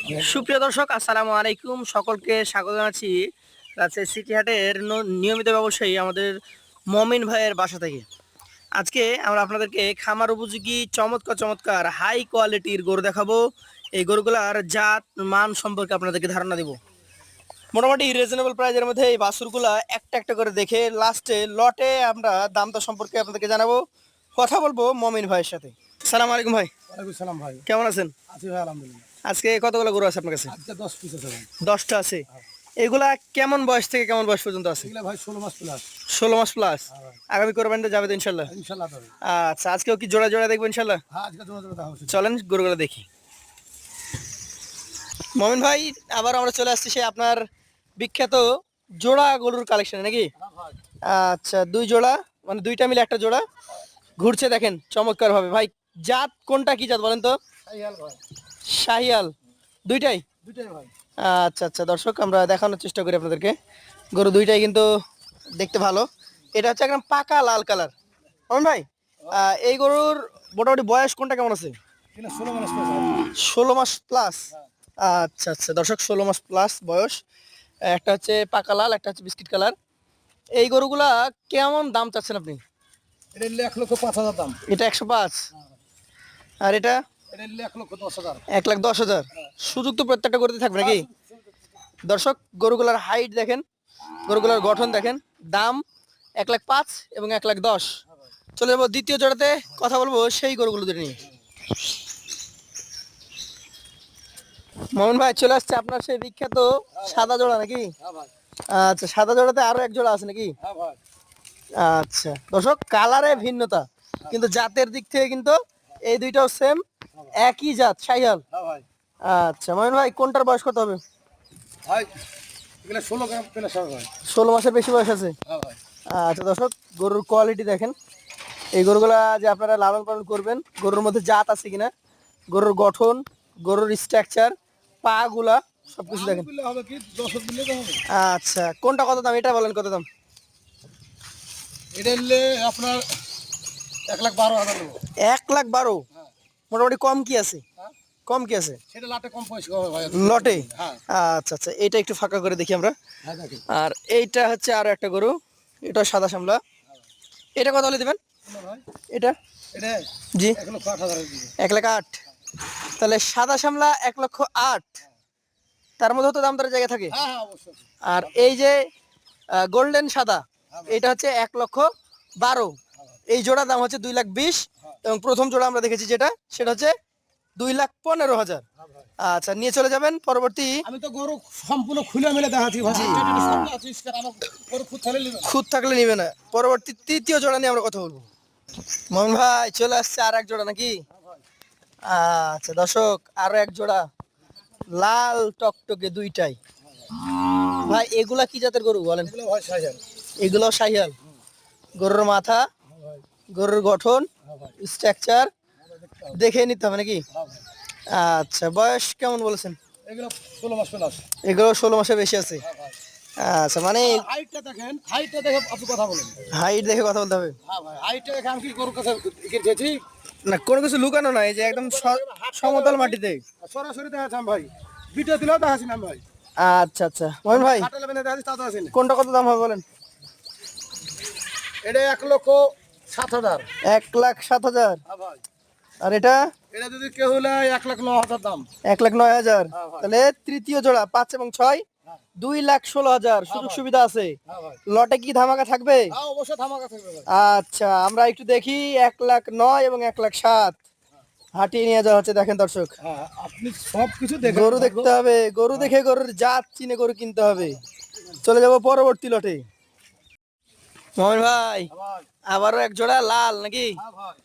সুপ্রিয় দর্শক, আসসালামু আলাইকুম। সকলকে স্বাগত জানাচ্ছি রাজশাহী সিটি হাটের নিয়মিত ব্যবসায়ী আমাদের মমিন ভাইয়ের বাসা থেকে। আজকে আমরা আপনাদেরকে খামার উপযোগী চমৎকার চমৎকার হাই কোয়ালিটির গরু দেখাবো। এই গরুগুলার জাত মান সম্পর্কে আপনাদেরকে ধারণা দেব। মোটামুটি রিজনেবল প্রাইজের মধ্যে এই বাছুরগুলা একটা একটা করে দেখে লাস্টে লটে আমরা দামটা সম্পর্কে আপনাদেরকে জানাবো। কথা বলবো মমিন ভাইয়ের সাথে। সালাম আলাইকুম ভাই। ওয়ালাইকুম সালাম ভাই। কেমন আছেন? আছি ভাই, আলহামদুলিল্লাহ। আজকে কতগুলো গরু আছে আপনার কাছে? আজকে 10 পিস আছে ভাই। 10টা আছে। এগুলা কেমন বয়স থেকে কেমন বয়স পর্যন্ত আছে? এগুলা ভাই 16 মাস প্লাস। 16 মাস প্লাস। হ্যাঁ ভাই। আগামী কোরবানিতে যাবে তো ইনশাল্লাহ? ইনশাআল্লাহ তবে। আচ্ছা, আজকেও কি জোড়া জোড়া দেখবো ইনশাল্লাহ? হ্যাঁ, আজকে জোড়া জোড়া দেখা হচ্ছে। চলেন গরুগুলো দেখি। মমিন ভাই, আবার আমরা চলে আসছি সে আপনার বিখ্যাত জোড়া গরুর কালেকশন নাকি? হ্যাঁ ভাই। আচ্ছা, দুই জোড়া, মানে দুইটা মিলে একটা জোড়া ঘুরছে দেখেন চমৎকার ভাবে। ভাই জাত কোনটা, কি জাত বলেন তো? শাহিয়াল ভাই। শাহিয়াল দুইটাই? দুইটাই ভাই। আচ্ছা আচ্ছা, দর্শক আমরা দেখানোর চেষ্টা করি আপনাদেরকে। গরু দুইটাই কিন্তু দেখতে ভালো। এটা হচ্ছে একদম পাকা লাল কালার। মমিন ভাই, এই গরুর মোটামুটি বয়স কোনটা কেমন আছে? এগুলা 16 মাস প্লাস ভাই। 16 মাস প্লাস। হ্যাঁ। আচ্ছা আচ্ছা দর্শক, 16 মাস প্লাস বয়স। একটা হচ্ছে পাকা লাল, একটা হচ্ছে বিস্কিট কালার। এই গরুগুলা কেমন দাম চাচ্ছেন আপনি? এটা নিলে 1,05,000 দাম। এটা 105, আর এটা এটা নিলে 1,10,000। 1,10,000। সুযোগ তো প্রত্যেকটা গরুতে থাকবে নাকি? দর্শক গরুগুলার হাইট দেখেন, গরুগুলার গঠন দেখেন। দাম 1,05 এবং 1,10,000। চলে যাবো দ্বিতীয় জোড়াতে, কথা বলবো সেই গরুগুলোদের নিয়ে। মোহন ভাই চলে আসছে আপনার সেই বিখ্যাত সাদা জোড়া নাকি? হ্যাঁ ভাই। আচ্ছা, সাদা জোড়াতে আরো এক জোড়া আছে নাকি? হ্যাঁ ভাই। আচ্ছা দর্শক, কালারে ভিন্নতা কিন্তু জাতের দিক থেকে কিন্তু এই দুইটাও সেম, একই জাত শাহিয়াল। হ্যাঁ ভাই। আচ্ছা মোহন ভাই, কোনটার বয়স কত হবে? ভাই এগুলা 16 গ্রাম প্লাস হবে ভাই। 16 মাসের বেশি বয়স আছে। হ্যাঁ ভাই। আচ্ছা দর্শক, গরুর কোয়ালিটি দেখেন। এই গরুগুলা যে আপনারা লালন পালন করবেন, গরুর মধ্যে জাত আছে কিনা, গরুর গঠন, গরুর স্ট্রাকচার, পা গুলা সবকিছু দেখেন। দিলে হবে কি 10 দিলে তো হবে। আচ্ছা, কোনটা কত দাম এটা বলেন, কত দাম? এটা নিলে আপনার 1,12,000 নেব। 1,12,000। হ্যাঁ। মোটামুটি কম কি আছে? হ্যাঁ? কম কি আছে সেটা লাটে কম পয়সা হবে ভাই। লটে? হ্যাঁ। আচ্ছা আচ্ছা, এটা একটু ফাঁকা করে দেখি আমরা। হ্যাঁ দেখেন। আর এইটা হচ্ছে আরো একটা গরু, এটা সাদা সামলা। এটা কত হলে দেবেন? শোনো ভাই, এটা এটা জি 1,08,000 দিবে। 1,08,000। তাহলে সাদা সামলা 1,08,000, তার মধ্যে তো দাম দরের জায়গা থাকে। হ্যাঁ হ্যাঁ অবশ্যই। আর এই যে গোল্ডেন সাদা, এটা হচ্ছে 1,12,000। এই জোড়া দাম হচ্ছে 2,20,000। এবং প্রথম জোড়া আমরা দেখেছি যেটা, সেটা হচ্ছে 2,15,000। হ্যাঁ ভাই। আচ্ছা, নিয়ে চলে যাবেন পরবর্তী। আমি তো গরু সম্পূর্ণ খুলে মেলে দেখাচ্ছি ভাই। আমার গরু খুব ছেলে নেবে। খুদ থাকলে নিবে না। পরবর্তী তৃতীয় জোড়া নিয়ে আমরা কথা বলবো। মোহন ভাই চলে আসছে আর এক জোড়া নাকি? আচ্ছা দর্শক, আরো এক জোড়া লাল টকটকে দুইটাই। ভাই এগুলা কি জাতের গরু বলেন? এগুলো ভাই সাইজের। এগুলো শাহিয়াল। গরুর মাথা, হ্যাঁ ভাই। গরুর গঠন, হ্যাঁ ভাই। স্ট্রাকচার দেখে নিতে হবে নাকি? হ্যাঁ ভাই। আচ্ছা, বয়স কেমন বলেছেন? এগুলো 16 মাস প্লাস। এগুলো 16 মাসের বেশি আছে। হ্যাঁ ভাই। আচ্ছা, মানে হাইটটা দেখেন, হাইটটা দেখে আপনি কথা বলেন। হাইট দেখে কথা বলতে হবে। হ্যাঁ ভাই, হাইটটা দেখে আমি কি গরুর কাছে গেছি। না, কোনো কিছু লুকানো নাই, যে একদম সমতল মাটিতে। সরাসরি দেখাচ্ছি ভাই, ভিডিও দিলেও দেখাচ্ছি না ভাই। আচ্ছা আচ্ছা মোহন ভাই, হাটে লেভেলে দেখাচ্ছি তা তো আছে না। কোনটা কত দাম হবে বলেন? এটা 1,07,000। 1,07,000। হ্যাঁ ভাই। আর এটা এটা যদি কেউ হলে 1,09,000 দাম। 1,09,000। হ্যাঁ ভাই। তাহলে তৃতীয় জোড়া 5 এবং 6, হ্যাঁ। 2,16,000। সুযোগ ভাই। সুবিধা আছে। হ্যাঁ ভাই। লটে কি ধামাকা থাকবে? হ্যাঁ অবশ্যই ধামাকা থাকবে ভাই। আচ্ছা, আমরা একটু দেখি 1,09,000 এবং 1,07,000 হাটিয়ে নিয়ে যাওয়া হচ্ছে। দেখেন দর্শক, হ্যাঁ আপনি সব কিছু দেখেন। গরু দেখতে হবে, গরু দেখে গরুর জাত চিনে গরু কিনতে হবে। চলে যাব পরবর্তী লটে। মোহন ভাই, হ্যাঁ ভাই। আবারও এক জোড়া লাল নাকি? হ্যাঁ ভাই।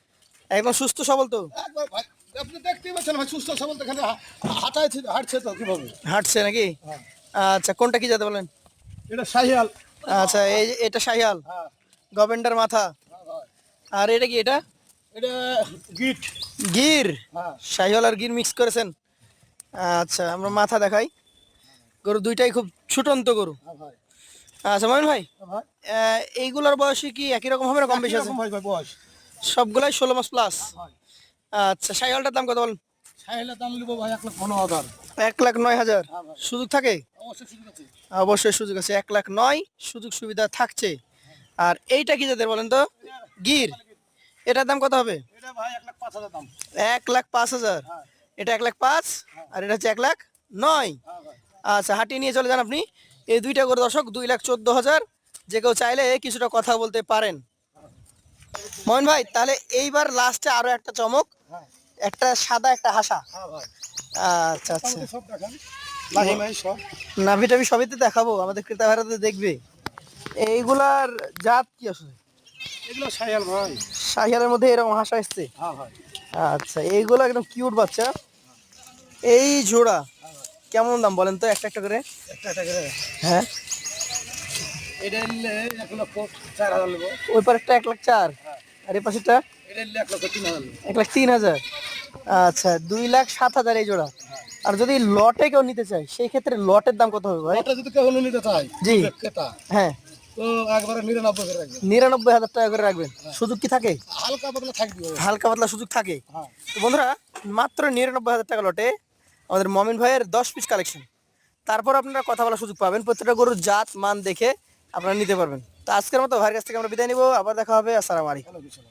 একদম সুস্থ সবল তো? একবার ভাই, আপনি দেখতেই পাচ্ছেন ভাই, সুস্থ সবল এখানে হাঁটাইছে, হাঁটছে তো কিভাবে। হাঁটছে নাকি? হ্যাঁ। আচ্ছা, কোনটা কি জাতে বলেন? এটা শাহিয়াল। আচ্ছা, এটা শাহিয়াল, হ্যাঁ। গভেন্ডার মাথা। হ্যাঁ ভাই। আর এটা কি? এটা এটা গিট। গির। হ্যাঁ। শাহিওয়াল আর গির মিক্স করেছেন। আচ্ছা, আমরা মাথা দেখাই। গরু দুইটাই খুব ছুটন্ত গরু। হ্যাঁ ভাই। আচ্ছা মমিন ভাই, হ্যাঁ ভাই। এইগুলোর বয়সে কি একই রকম হবে না কম বেশি আছে? এরকম ভাই ভাই বয়স। সবগুলাই 16 মাস প্লাস। ভাই। আচ্ছা, শাহিওয়ালটার দাম কত বলেন? শাহিয়ালের দাম নিব ভাই 1,15,000। 1,09,000 হ্যাঁ ভাই। সুযোগ থাকে? অবশ্যই সুযোগ আছে। অবশ্যই সুযোগ আছে, 1,09,000 সুযোগ সুবিধা থাকছে। আর এইটা কি জাতের বলেন তো? গির। এটার দাম কত হবে? এটা ভাই 1,05,000 দাম। 1,05,000। হ্যাঁ এটা 1,05,000 আর এটা হচ্ছে 1,09,000। হ্যাঁ ভাই। আচ্ছা, হাঁটিয়ে নিয়ে চলে যান আপনি। এই দুইটা করে দর্শক 2,14,000। যে কেউ চাইলে কিছুটা কথা বলতে পারেন। মোহন ভাই, তাহলে এইবার লাস্টে আরো একটা চমক, হ্যাঁ একটা সাদা একটা হাসা। হ্যাঁ ভাই। আচ্ছা আচ্ছা, মোটামুটি সব দেখান। লাহি মাহি সব। নাভি টাভি সবই তো দেখাবো, আমাদের ক্রেতা ভাইরা তো দেখবে। এইগুলার জাত কি আসলে? এগুলো শায়াল ভাই। শাহিয়ালের মধ্যে এরকম হাসা এসছে। হ্যাঁ ভাই। আচ্ছা, এইগুলো একদম কিউট বাচ্চা। এই জোড়া কেমন দাম বলেন তো, একটা একটা করে? একটা একটা করে। হ্যাঁ, এটা নিলে 1,04,000 নেবো। ওই পারেরটা 1,04,000 আর এই পাশেরটা এটা নিলে 1,03,000 নেবো। 1,03,000। আচ্ছা, 2,07,000 এই জোড়া। আর যদি লটে কেউ নিতে চায় সেই ক্ষেত্রে লটের দাম কত হবে ভাই? ওটা যদি কেউ নিতে চায়, জি। ক্রেতা, হ্যাঁ, তো একবারে 99 করে রাখবে। 99,000 টাকা করে রাখবেন। সুযোগ কি থাকে? হালকা পাতলা থাকবে। হালকা পাতলা সুযোগ থাকে। হ্যাঁ তো বন্ধুরা, মাত্র 99,000 টাকা লটে আমাদের মমিন ভাইয়ের 10 পিস কালেকশন। তারপর আপনারা কথা বলার সুযোগ পাবেন, প্রত্যেকটা গরুর জাত মান দেখে আপনারা নিতে পারবেন। তো আজকের মতো ভাইয়ের কাছ থেকে আমরা বিদায় নিব, আবার দেখা হবে। আসসালামু আলাইকুম। ভালো কিছু না।